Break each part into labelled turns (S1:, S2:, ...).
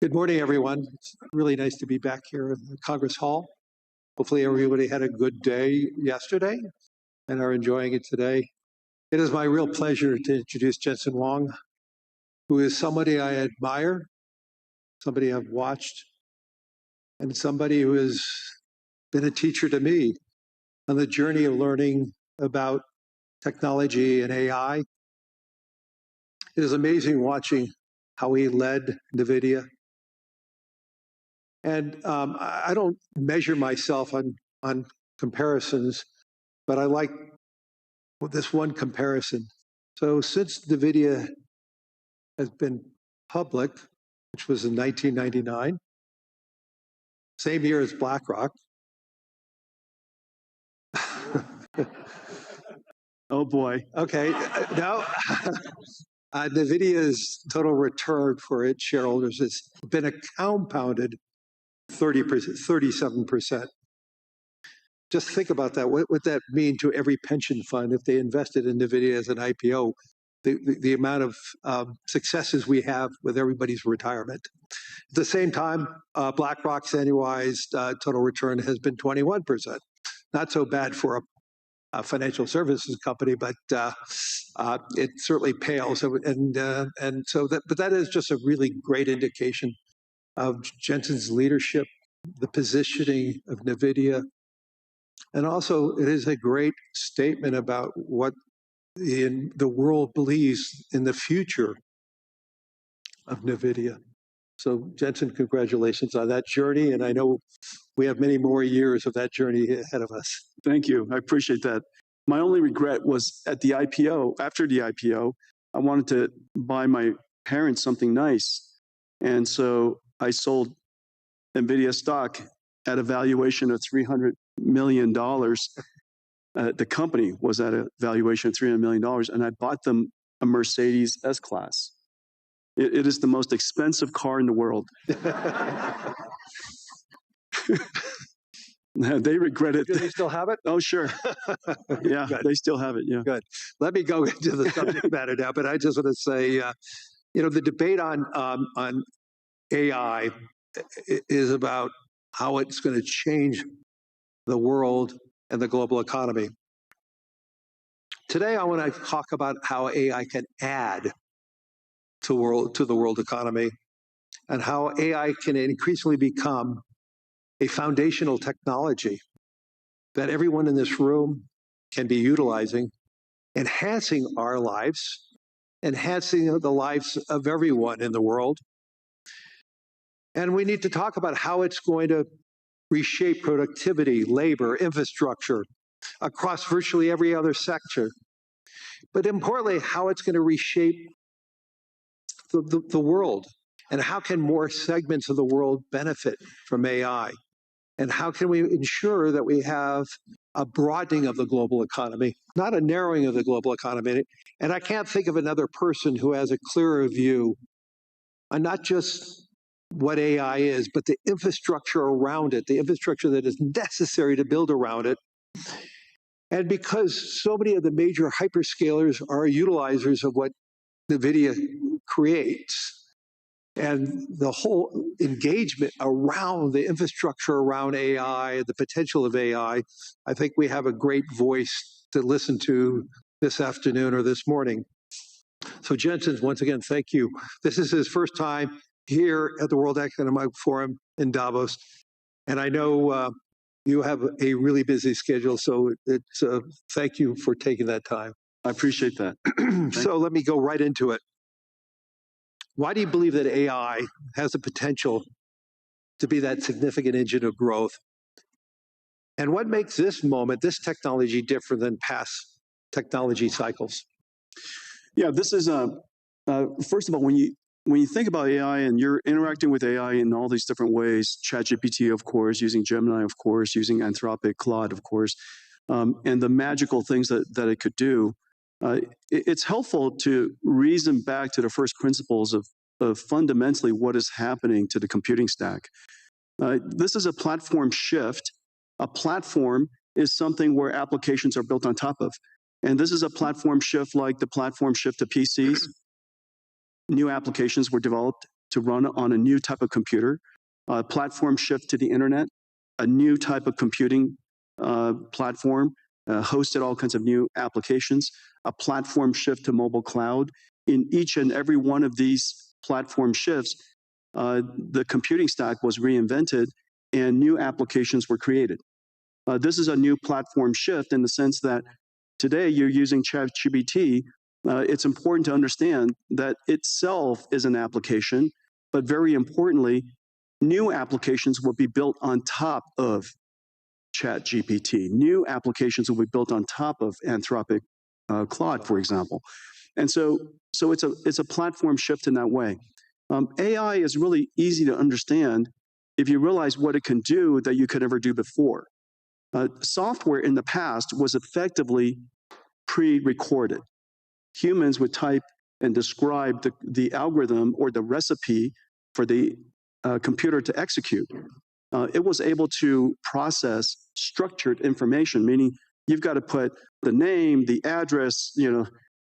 S1: Good morning, everyone. It's really nice to be back here in the Congress Hall. Hopefully everybody had a good day yesterday and are enjoying it today. It is my real pleasure to introduce Jensen Huang, who is somebody I admire, somebody I've watched, and somebody who has been a teacher to me on the journey of learning about technology and AI. It is amazing watching how he led NVIDIA. And I don't measure myself on comparisons, but I like this one comparison. So since NVIDIA has been public, which was in 1999, same year as BlackRock. Oh boy. Okay. Now, NVIDIA's total return for its shareholders has been a compounded 37%. Just think about that. What would that mean to every pension fund if they invested in NVIDIA as an IPO? The amount of successes we have with everybody's retirement. At the same time, BlackRock's annualized total return has been 21%. Not so bad for a financial services company, but it certainly pales. But that is just a really great indication of Jensen's leadership, the positioning of NVIDIA, and also it is a great statement about what the world believes in the future of NVIDIA. So Jensen, congratulations on that journey, and I know we have many more years of that journey ahead of us.
S2: Thank you. I appreciate that. My only regret was at the IPO, after the IPO, I wanted to buy my parents something nice. And so I sold NVIDIA stock at a valuation of $300 million. The company was at a valuation of $300 million, and I bought them a Mercedes S-Class. It is the most expensive car in the world. They regret it.
S1: Do they still have it?
S2: Oh, sure. Yeah, they still have it. Yeah.
S1: Good. Let me go into the subject matter now, but I just want to say, the debate on AI is about how it's going to change the world and the global economy. Today, I want to talk about how AI can add to the world economy and how AI can increasingly become a foundational technology that everyone in this room can be utilizing, enhancing our lives, enhancing the lives of everyone in the world. And we need to talk about how it's going to reshape productivity, labor, infrastructure across virtually every other sector. But importantly, how it's going to reshape the world, and how can more segments of the world benefit from AI? And how can we ensure that we have a broadening of the global economy, not a narrowing of the global economy? And I can't think of another person who has a clearer view on not just what AI is, but the infrastructure around it, the infrastructure that is necessary to build around it. And because so many of the major hyperscalers are utilizers of what NVIDIA creates, and the whole engagement around the infrastructure around AI, the potential of AI. I think we have a great voice to listen to this afternoon or this morning. So Jensen, once again, thank you. This is his first time here at the World Economic Forum in Davos, and I know you have a really busy schedule, so it's thank you for taking that time.
S2: I appreciate that.
S1: So let me go right into it. Why do you believe that AI has the potential to be that significant engine of growth? And what makes this moment, this technology, different than past technology cycles?
S2: Yeah, this is first of all, when you think about AI and you're interacting with AI in all these different ways, ChatGPT, of course, using Gemini, of course, using Anthropic, Claude, of course, and the magical things that it could do, it's helpful to reason back to the first principles of fundamentally what is happening to the computing stack. This is a platform shift. A platform is something where applications are built on top of. And this is a platform shift like the platform shift to PCs. New applications were developed to run on a new type of computer. Platform shift to the internet, a new type of computing platform, hosted all kinds of new applications. A platform shift to mobile cloud. In each and every one of these platform shifts, the computing stack was reinvented and new applications were created. This is a new platform shift in the sense that today you're using ChatGPT. It's important to understand that itself is an application, but very importantly, new applications will be built on top of ChatGPT. New applications will be built on top of Anthropic Claude, for example. And so it's a platform shift in that way. AI is really easy to understand if you realize what it can do that you could never do before. Software in the past was effectively pre-recorded. Humans would type and describe the algorithm or the recipe for the computer to execute. It was able to process structured information, meaning you've got to put the name, the address,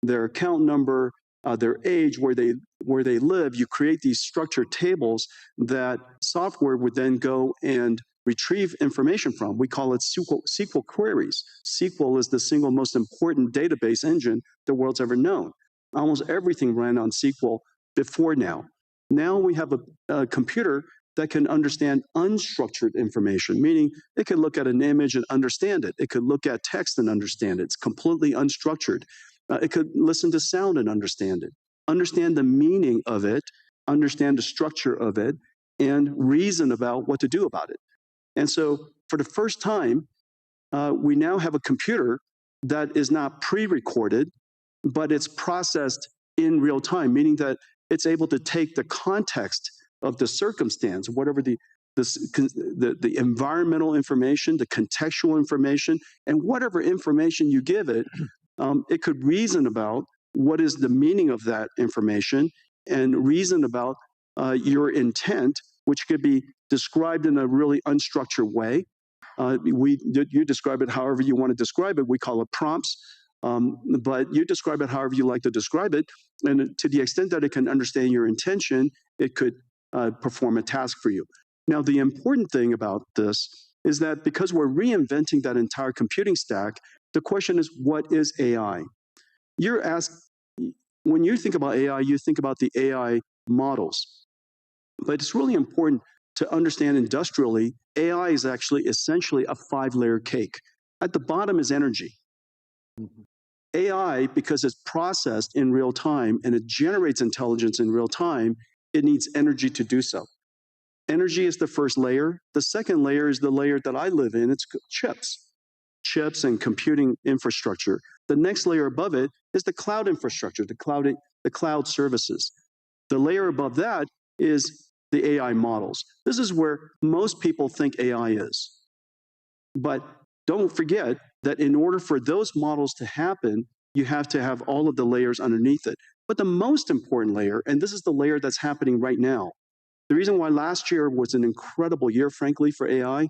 S2: their account number, their age, where they live. You create these structured tables that software would then go and retrieve information from. We call it SQL queries. SQL is the single most important database engine the world's ever known. Almost everything ran on SQL before now. Now we have a computer that can understand unstructured information, meaning it can look at an image and understand it. It could look at text and understand it. It's completely unstructured. It could listen to sound and understand it, understand the meaning of it, understand the structure of it, and reason about what to do about it. And so for the first time, we now have a computer that is not pre-recorded, but it's processed in real time, meaning that it's able to take the context of the circumstance, whatever the environmental information, the contextual information, and whatever information you give it, it could reason about what is the meaning of that information and reason about your intent, which could be described in a really unstructured way. You describe it however you want to describe it. We call it prompts, but you describe it however you like to describe it. And to the extent that it can understand your intention, it could perform a task for you. Now, the important thing about this is that because we're reinventing that entire computing stack, the question is, what is AI? You're asked, when you think about AI, you think about the AI models. But it's really important to understand industrially, AI is actually essentially a 5-layer cake. At the bottom is energy. AI, because it's processed in real time and it generates intelligence in real time, it needs energy to do so. Energy is the first layer. The second layer is the layer that I live in. It's chips and computing infrastructure. The next layer above it is the cloud infrastructure, the cloud services. The layer above that is the AI models. This is where most people think AI is. But don't forget that in order for those models to happen, you have to have all of the layers underneath it. But the most important layer, and this is the layer that's happening right now, the reason why last year was an incredible year, frankly, for AI,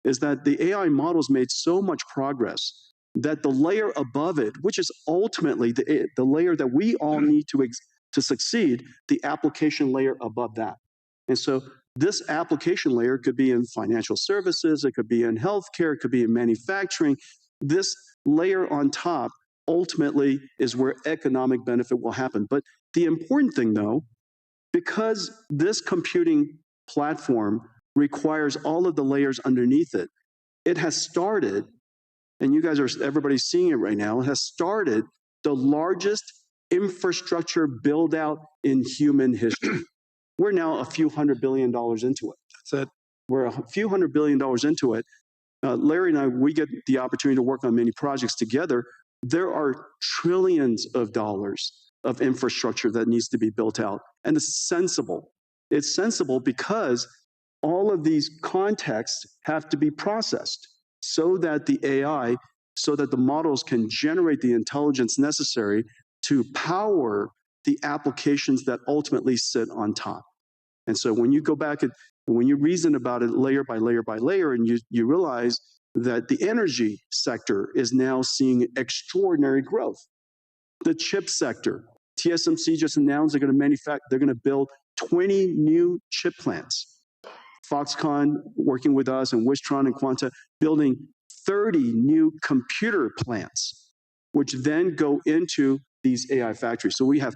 S2: is that the AI models made so much progress that the layer above it, which is ultimately the layer that we all need to to succeed, the application layer above that. And so this application layer could be in financial services, it could be in healthcare, it could be in manufacturing. This layer on top ultimately is where economic benefit will happen. But the important thing, though, because this computing platform requires all of the layers underneath it, it has started, and you guys are, everybody's seeing it right now, it has started the largest infrastructure build out in human history. We're now a few $100 billion into it.
S1: That's it.
S2: We're a few $100 billion into it. Larry and I, we get the opportunity to work on many projects together. There are trillions of dollars of infrastructure that needs to be built out. And it's sensible. It's sensible because all of these contexts have to be processed so that the AI, so that the models can generate the intelligence necessary to power the applications that ultimately sit on top. And so when you go back and when you reason about it layer by layer by layer, and you realize that the energy sector is now seeing extraordinary growth. The chip sector, TSMC just announced they're going to build 20 new chip plants. Foxconn working with us and Wistron and Quanta building 30 new computer plants, which then go into these AI factories. So we have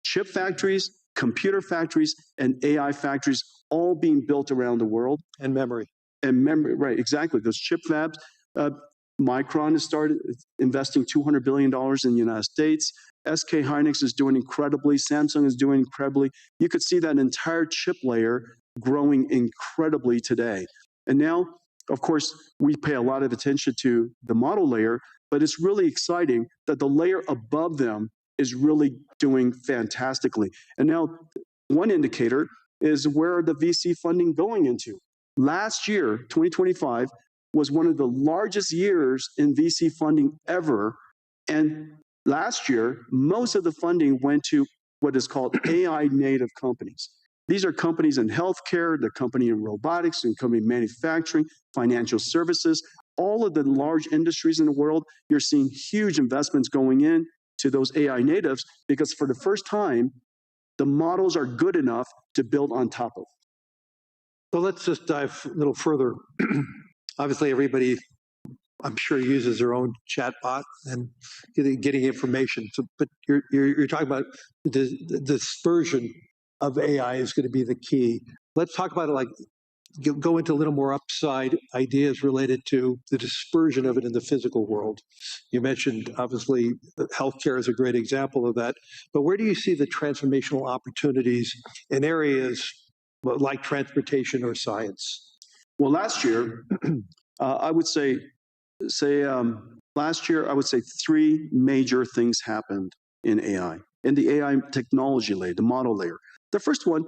S2: chip factories, computer factories, and AI factories all being built around the world.
S1: And memory.
S2: And memory, right, exactly. Those chip fabs. Micron has started investing $200 billion in the United States. SK Hynix is doing incredibly. Samsung is doing incredibly. You could see that entire chip layer growing incredibly today. And now, of course, we pay a lot of attention to the model layer, but it's really exciting that the layer above them is really doing fantastically. And now, one indicator is where the VC funding going into. Last year, 2025, was one of the largest years in VC funding ever. And last year, most of the funding went to what is called AI native companies. These are companies in healthcare, they're company in robotics, and company in manufacturing, financial services, all of the large industries in the world. You're seeing huge investments going in to those AI natives because for the first time, the models are good enough to build on top of.
S1: So let's just dive a little further. Obviously, everybody, I'm sure, uses their own chatbot and getting information. So, but you're talking about the dispersion of AI is going to be the key. Let's talk about it, like go into a little more upside ideas related to the dispersion of it in the physical world. You mentioned, obviously, healthcare is a great example of that. But where do you see the transformational opportunities in areas like transportation or science?
S2: Well, last year, I would say last year, I would say three major things happened in AI, in the AI technology layer, the model layer. The first one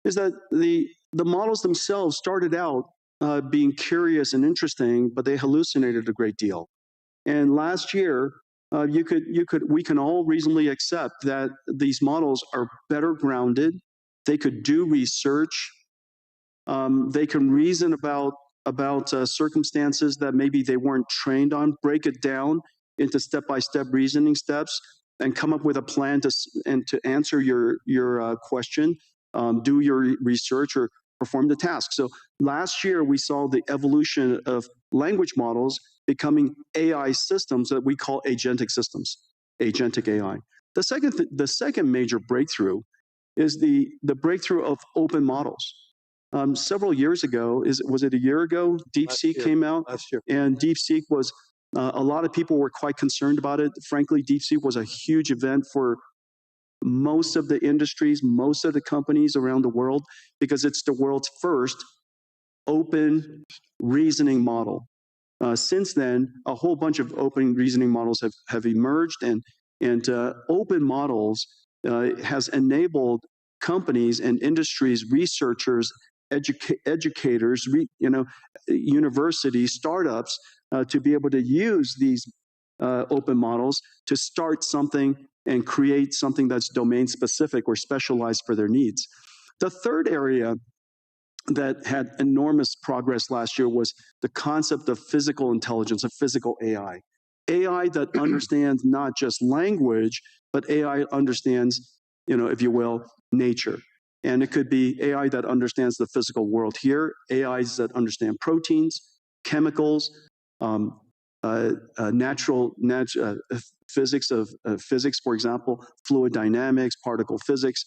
S2: is that the models themselves started out being curious and interesting, but they hallucinated a great deal. And last year, we can all reasonably accept that these models are better grounded. They could do research. They can reason about circumstances that maybe they weren't trained on, break it down into step-by-step reasoning steps, and come up with a plan to answer your question, do your research, or perform the task. So last year, we saw the evolution of language models becoming AI systems that we call agentic systems, agentic AI. The second major breakthrough is the breakthrough of open models. Several years ago, was it a year ago? DeepSeek came out, and DeepSeek was, a lot of people were quite concerned about it. Frankly, DeepSeek was a huge event for most of the industries, most of the companies around the world, because it's the world's first open reasoning model. Since then, a whole bunch of open reasoning models have emerged, and open models has enabled companies and industries, researchers, educators, universities, startups to be able to use these open models to start something and create something that's domain specific or specialized for their needs. The third area that had enormous progress last year was the concept of physical intelligence, of physical AI. AI that understands not just language, but AI understands if you will, nature. And it could be AI that understands the physical world here, AIs that understand proteins, chemicals, natural physics of physics, for example, fluid dynamics, particle physics,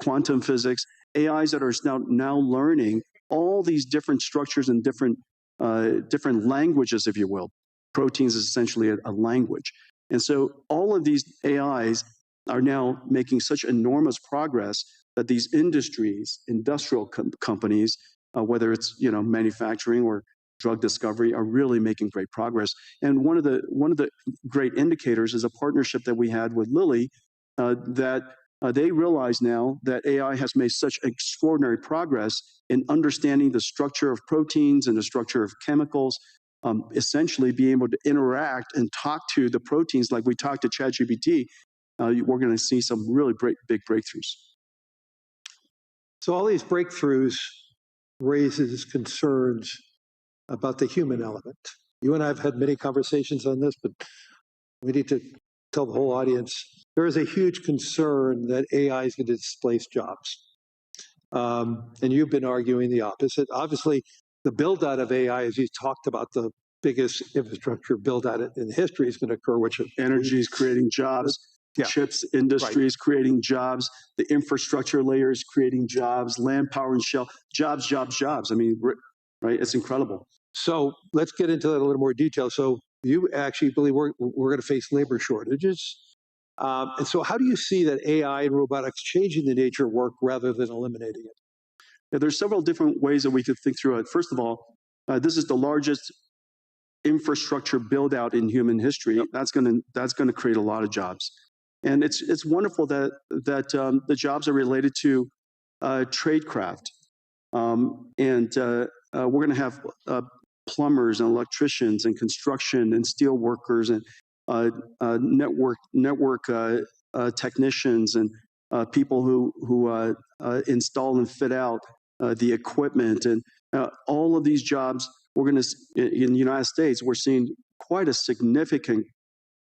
S2: quantum physics, AIs that are now learning all these different structures and different languages, if you will. Proteins is essentially a language. And so all of these AIs are now making such enormous progress that these industrial companies, whether it's manufacturing or drug discovery, are really making great progress. And one of the great indicators is a partnership that we had with Lilly, that they realize now that AI has made such extraordinary progress in understanding the structure of proteins and the structure of chemicals, essentially being able to interact and talk to the proteins like we talk to ChatGPT. We're going to see some really big breakthroughs.
S1: So all these breakthroughs raises concerns about the human element. You and I have had many conversations on this, but we need to tell the whole audience, there is a huge concern that AI is going to displace jobs. And you've been arguing the opposite. Obviously, the build out of AI, as you talked about, the biggest infrastructure build out in history is going to occur, which
S2: energy is creating jobs. Yeah. Chips industry is creating jobs. The infrastructure layer is creating jobs. Land, power, and shell. Jobs, jobs, jobs. I mean, right? It's incredible.
S1: So let's get into that in a little more detail. So you actually believe we're going to face labor shortages. And so how do you see that AI and robotics changing the nature of work rather than eliminating it?
S2: Yeah, there's several different ways that we could think through it. First of all, this is the largest infrastructure build out in human history. Yep. That's going to create a lot of jobs. And it's wonderful that the jobs are related to tradecraft, and we're going to have plumbers and electricians and construction and steel workers and network technicians and people who install and fit out the equipment, and all of these jobs. We're going to in the United States, we're seeing quite a significant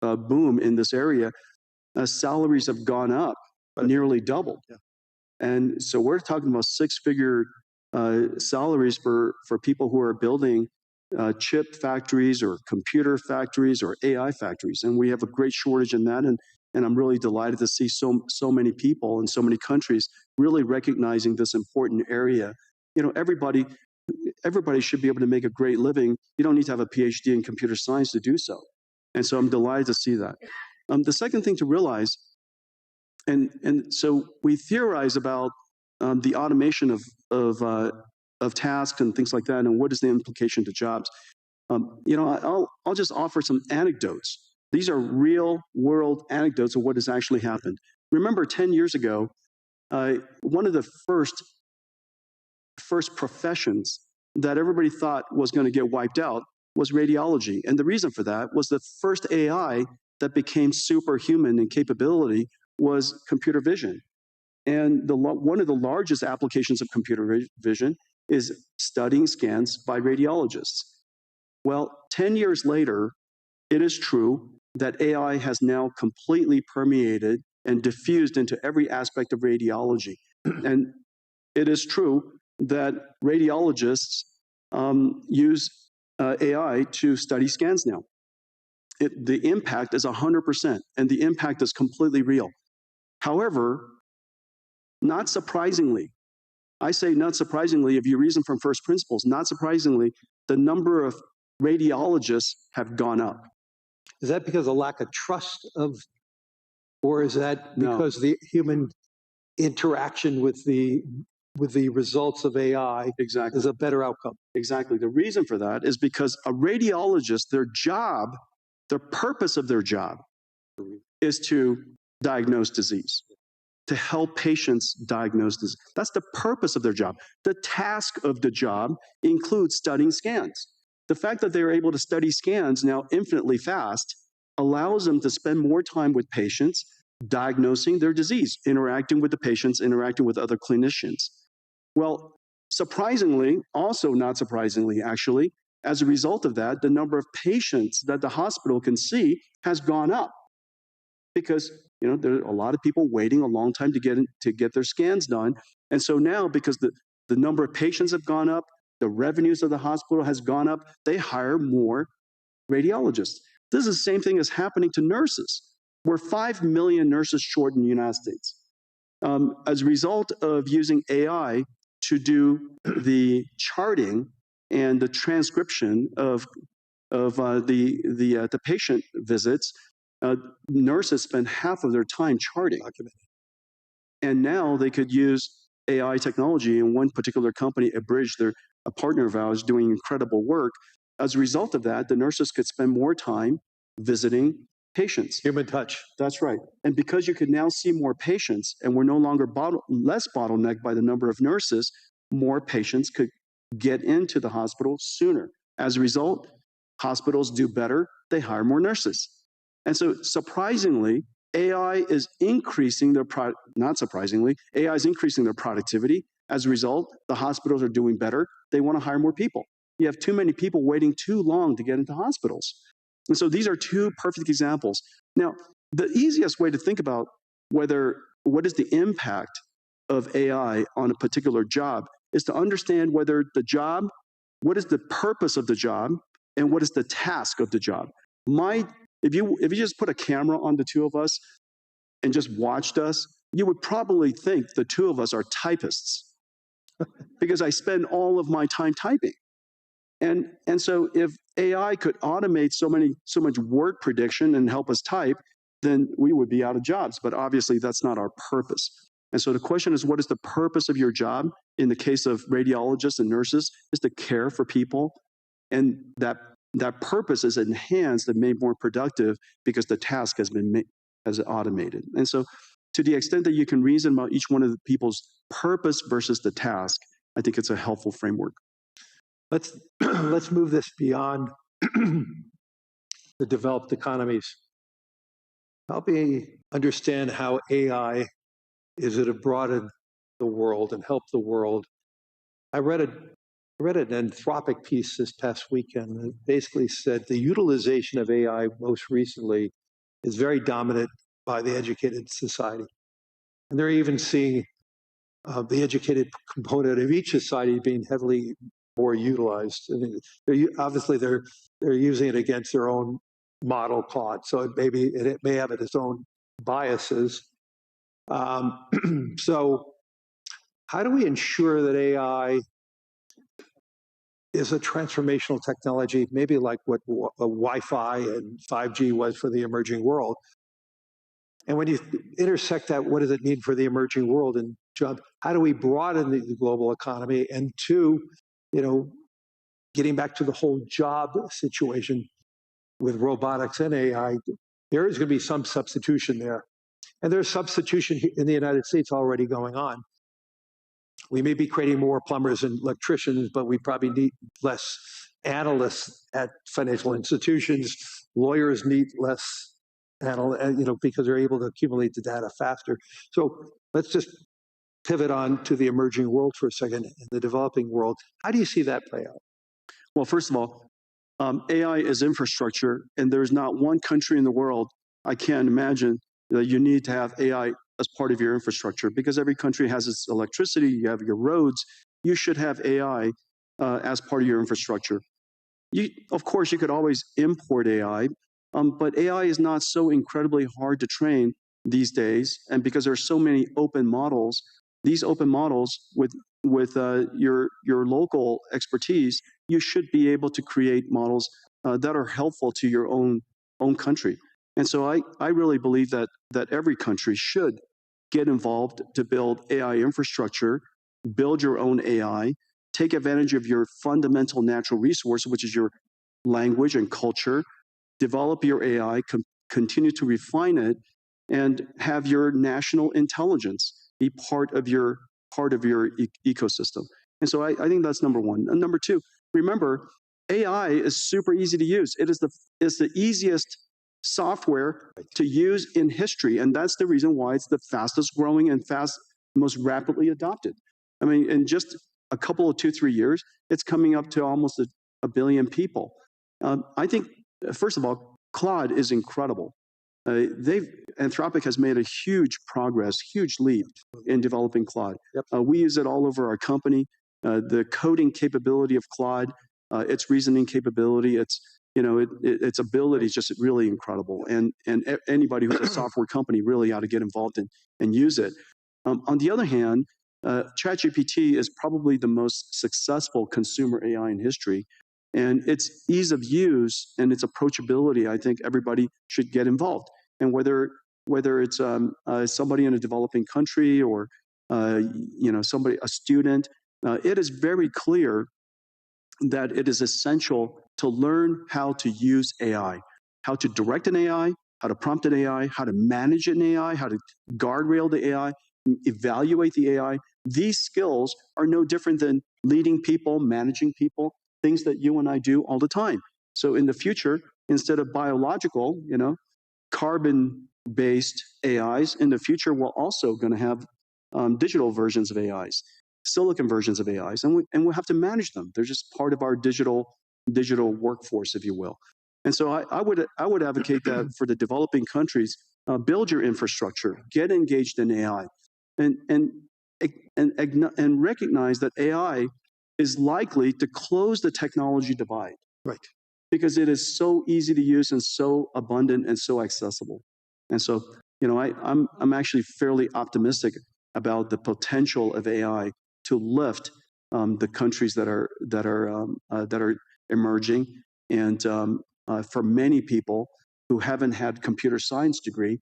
S2: boom in this area. Salaries have gone up, nearly doubled. Yeah. And so we're talking about six-figure salaries for people who are building chip factories or computer factories or AI factories. And we have a great shortage in that. And I'm really delighted to see so many people in so many countries really recognizing this important area. Everybody should be able to make a great living. You don't need to have a PhD in computer science to do so. And so I'm delighted to see that. The second thing to realize, and so we theorize about the automation of tasks and things like that, and what is the implication to jobs. I'll just offer some anecdotes. These are real world anecdotes of what has actually happened. Remember, 10 years ago, one of the first professions that everybody thought was going to get wiped out was radiology. And the reason for that was the first AI that became superhuman in capability was computer vision. And one of the largest applications of computer vision is studying scans by radiologists. Well, 10 years later, it is true that AI has now completely permeated and diffused into every aspect of radiology. And it is true that radiologists use AI to study scans now. The impact is 100%, and the impact is completely real. However, not surprisingly, I say not surprisingly, if you reason from first principles, not surprisingly, the number of radiologists have gone up.
S1: Is that because of lack of trust or is that because the human interaction with the results of AI is a better outcome?
S2: Exactly. The reason for that is because a radiologist, the purpose of their job is to diagnose disease, to help patients diagnose disease. That's the purpose of their job. The task of the job includes studying scans. The fact that they're able to study scans now infinitely fast allows them to spend more time with patients, diagnosing their disease, interacting with the patients, interacting with other clinicians. Well, surprisingly, also not surprisingly, actually, as a result of that, the number of patients that the hospital can see has gone up because There are a lot of people waiting a long time to get their scans done. And so now, because the number of patients have gone up, the revenues of the hospital has gone up, they hire more radiologists. This is the same thing that's happening to nurses. We're 5 million nurses short in the United States. As a result of using AI to do the charting and the transcription of the patient visits, nurses spend half of their time charting. And now they could use AI technology. In one particular company, a partner of ours, doing incredible work. As a result of that, the nurses could spend more time visiting patients.
S1: Human touch.
S2: That's right. And because you could now see more patients, and we're no longer less bottlenecked by the number of nurses, more patients could get into the hospital sooner. As a result, hospitals do better, they hire more nurses. And so surprisingly, AI is increasing not surprisingly, AI is increasing their productivity. As a result, the hospitals are doing better. They want to hire more people. You have too many people waiting too long to get into hospitals. And so these are two perfect examples. Now, the easiest way to think about what is the impact of AI on a particular job is to understand what is the purpose of the job, and what is the task of the job. If you just put a camera on the two of us and just watched us, you would probably think the two of us are typists because I spend all of my time typing. And so if AI could automate so much word prediction and help us type, then we would be out of jobs. But obviously that's not our purpose. And so the question is, what is the purpose of your job? In the case of radiologists and nurses, is to care for people. And that purpose is enhanced and made more productive because the task has been automated. And so to the extent that you can reason about each one of the people's purpose versus the task, I think it's a helpful framework.
S1: Let's move this beyond the developed economies. Help me understand how AI is going to broaden the world and help the world. I read an Anthropic piece this past weekend that basically said the utilization of AI most recently is very dominant by the educated society. And they're even seeing the educated component of each society being heavily more utilized. And obviously they're using it against their own model Claude, so it may have its own biases. So how do we ensure that AI is a transformational technology, maybe like what Wi-Fi and 5G was for the emerging world? And when you intersect that, what does it mean for the emerging world? And John, how do we broaden the global economy? And two, getting back to the whole job situation with robotics and AI, there is going to be some substitution there. And there's substitution in the United States already going on. We may be creating more plumbers and electricians, but we probably need less analysts at financial institutions. Lawyers need less analysts, because they're able to accumulate the data faster. So let's just pivot on to the emerging world for a second, in the developing world. How do you see that play out?
S2: Well, first of all, AI is infrastructure, and there's not one country in the world, I can't imagine, that you need to have AI as part of your infrastructure, because every country has its electricity, you have your roads, you should have AI as part of your infrastructure. Of course, you could always import AI, but AI is not so incredibly hard to train these days, and because there are so many open models, these open models with your local expertise, you should be able to create models that are helpful to your own country. And so I really believe that every country should get involved to build AI infrastructure, build your own AI, take advantage of your fundamental natural resource, which is your language and culture, develop your AI, continue to refine it, and have your national intelligence be part of your ecosystem. And so I think that's number one. And number two, remember, AI is super easy to use. It's the easiest software to use in history, and that's the reason why it's the fastest growing and most rapidly adopted. I mean, in just a couple of 2-3 years, it's coming up to almost a billion people. I think, first of all, Claude is incredible. Anthropic has made a huge progress, huge leap in developing Claude.
S1: Yep.
S2: We use it all over our company. The coding capability of Claude, its reasoning capability, its ability is just really incredible. And anybody who's a software company really ought to get involved and use it. On the other hand, ChatGPT is probably the most successful consumer AI in history. And its ease of use and its approachability, I think everybody should get involved. And whether it's somebody in a developing country or a student, it is very clear that it is essential to learn how to use AI, how to direct an AI, how to prompt an AI, how to manage an AI, how to guardrail the AI, evaluate the AI. These skills are no different than leading people, managing people, things that you and I do all the time. So in the future, instead of biological, carbon-based AIs, in the future, we're also going to have digital versions of AIs, silicon versions of AIs, and we'll have to manage them. They're just part of our digital workforce, if you will. And so I would advocate that for the developing countries, build your infrastructure, get engaged in AI, and recognize that AI is likely to close the technology divide.
S1: Right.
S2: Because it is so easy to use and so abundant and so accessible. And so, I'm actually fairly optimistic about the potential of AI to lift the countries that are emerging. And for many people who haven't had computer science degree,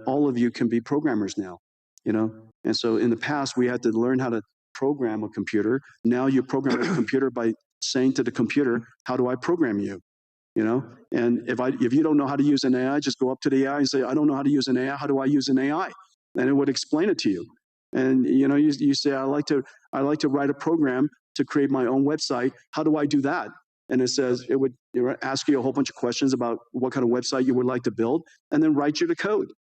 S2: all of you can be programmers now. And so in the past we had to learn how to program a computer. Now you program a computer by saying to the computer, how do I program you? And if you don't know how to use an AI, just go up to the AI and say, I don't know how to use an AI. How do I use an AI? And it would explain it to you. And you say, I like to write a program to create my own website. How do I do that? And it would ask you a whole bunch of questions about what kind of website you would like to build, and then write you the code.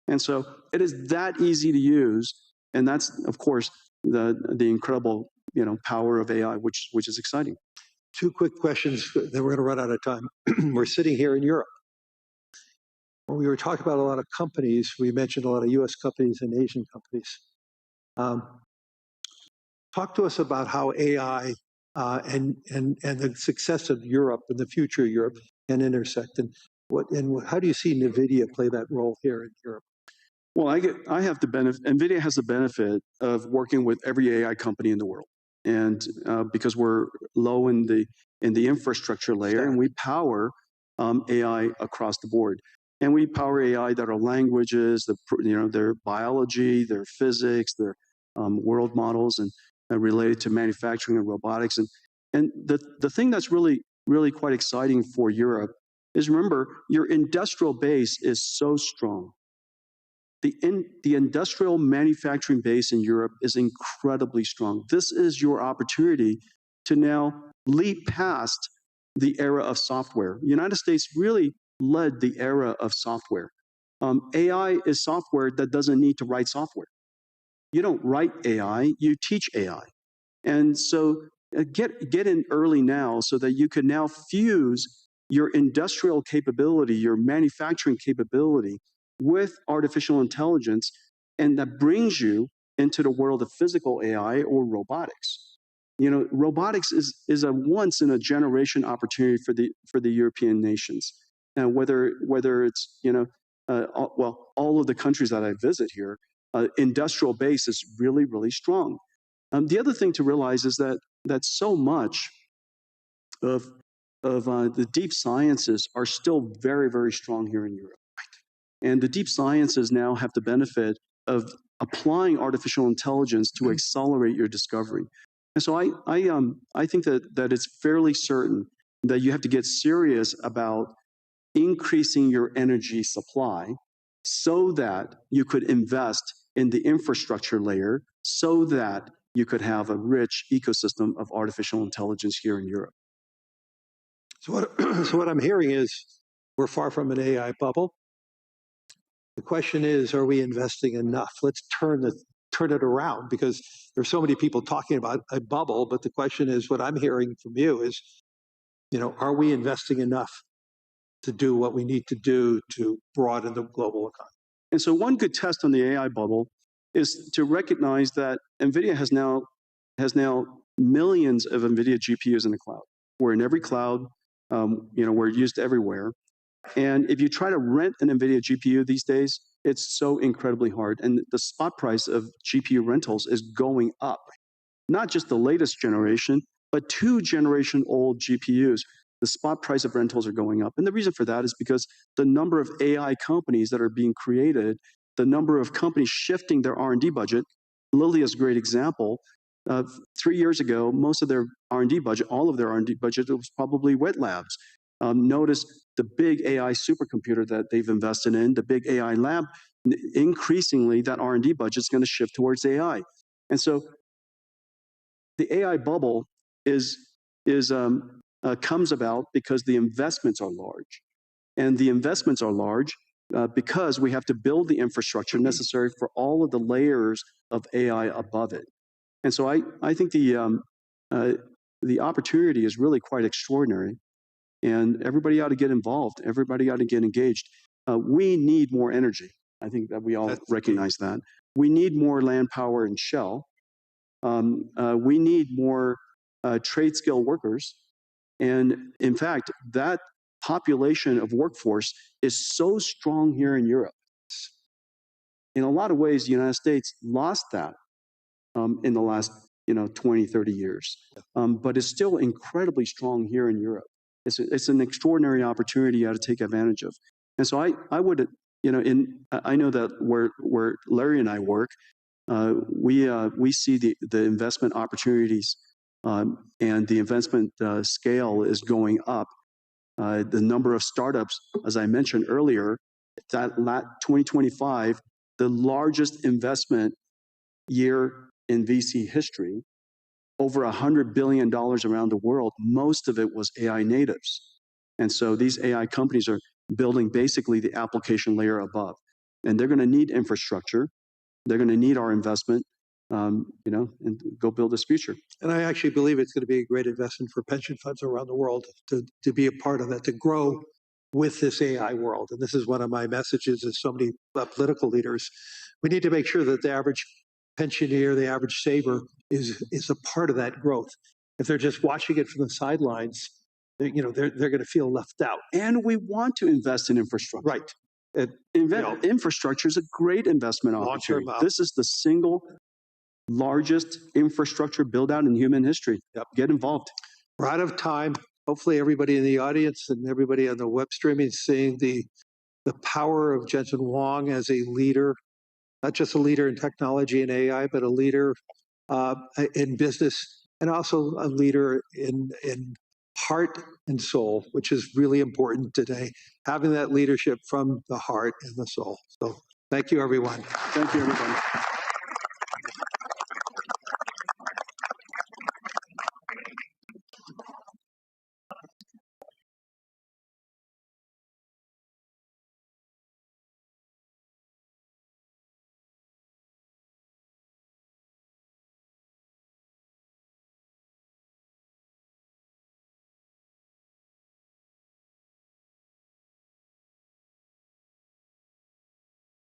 S2: And so it is that easy to use, and that's of course the incredible power of AI, which is exciting.
S1: Two quick questions, then we're going to run out of time. We're sitting here in Europe. When we were talking about a lot of companies, we mentioned a lot of U.S. companies and Asian companies. Talk to us about how AI and the success of Europe and the future of Europe can intersect, and how do you see NVIDIA play that role here in Europe?
S2: Well, I have the benefit. NVIDIA has the benefit of working with every AI company in the world, and because we're low in the infrastructure layer, and we power AI across the board, and we power AI that are languages, their biology, their physics, their world models, and related to manufacturing and robotics, and the thing that's really quite exciting for Europe is, remember, your industrial base is so strong. The industrial manufacturing base in Europe is incredibly strong. This is your opportunity to now leap past the era of software. The United States really led the era of software. AI is software that doesn't need to write software. You don't write AI, you teach AI. And so get in early now so that you can now fuse your industrial capability, your manufacturing capability with artificial intelligence, and that brings you into the world of physical AI or robotics. Robotics is a once in a generation opportunity for the European nations. And whether it's all of the countries that I visit here, industrial base is really strong. The other thing to realize is that so much of the deep sciences are still very strong here in Europe. And the deep sciences now have the benefit of applying artificial intelligence to accelerate your discovery. And so I think that it's fairly certain that you have to get serious about increasing your energy supply so that you could invest in the infrastructure layer so that you could have a rich ecosystem of artificial intelligence here in Europe.
S1: So what I'm hearing is we're far from an AI bubble. The question is, are we investing enough? Let's turn it around, because there's so many people talking about a bubble, but the question is, what I'm hearing from you is, are we investing enough to do what we need to do to broaden the global economy.
S2: And so one good test on the AI bubble is to recognize that NVIDIA has now millions of NVIDIA GPUs in the cloud. We're in every cloud, we're used everywhere. And if you try to rent an NVIDIA GPU these days, it's so incredibly hard. And the spot price of GPU rentals is going up. Not just the latest generation, but 2-generation-old GPUs. The spot price of rentals are going up. And the reason for that is because the number of AI companies that are being created, the number of companies shifting their R&D budget. Lilly is a great example. 3 years ago, most of their R&D budget, all of their R&D budget was probably wet labs. Notice the big AI supercomputer that they've invested in, the big AI lab, increasingly that R&D budget is going to shift towards AI. And so the AI bubble comes about because the investments are large. And the investments are large because we have to build the infrastructure necessary for all of the layers of AI above it. And so I think the opportunity is really quite extraordinary. And everybody ought to get involved. Everybody ought to get engaged. We need more energy. I think that we all recognize that. We need more land power and shell. We need more trade skill workers. And in fact, that population of workforce is so strong here in Europe. In a lot of ways, the United States lost that in the last 20, 30 years. But it's still incredibly strong here in Europe. It's an extraordinary opportunity you ought to take advantage of. And so I would, I know that where Larry and I work, we see the investment opportunities and the investment scale is going up. The number of startups, as I mentioned earlier, that 2025, the largest investment year in VC history, over $100 billion around the world. Most of it was AI natives. And so these AI companies are building basically the application layer above. And they're going to need infrastructure. They're going to need our investment, and go build this future.
S1: And I actually believe it's going to be a great investment for pension funds around the world to be a part of that, to grow with this AI world. And this is one of my messages as so many political leaders. We need to make sure that the average pensioner, the average saver, is a part of that growth. If they're just watching it from the sidelines, they're going to feel left out.
S2: And we want to invest in infrastructure.
S1: Right.
S2: Infrastructure is a great investment opportunity. This is the single largest infrastructure build out in human history.
S1: Yep.
S2: Get involved.
S1: We're out of time. Hopefully everybody in the audience and everybody on the web streaming is seeing the power of Jensen Huang as a leader, not just a leader in technology and AI, but a leader in business, and also a leader in heart and soul, which is really important today, having that leadership from the heart and the soul. So thank you, everyone.
S2: Thank you, everyone.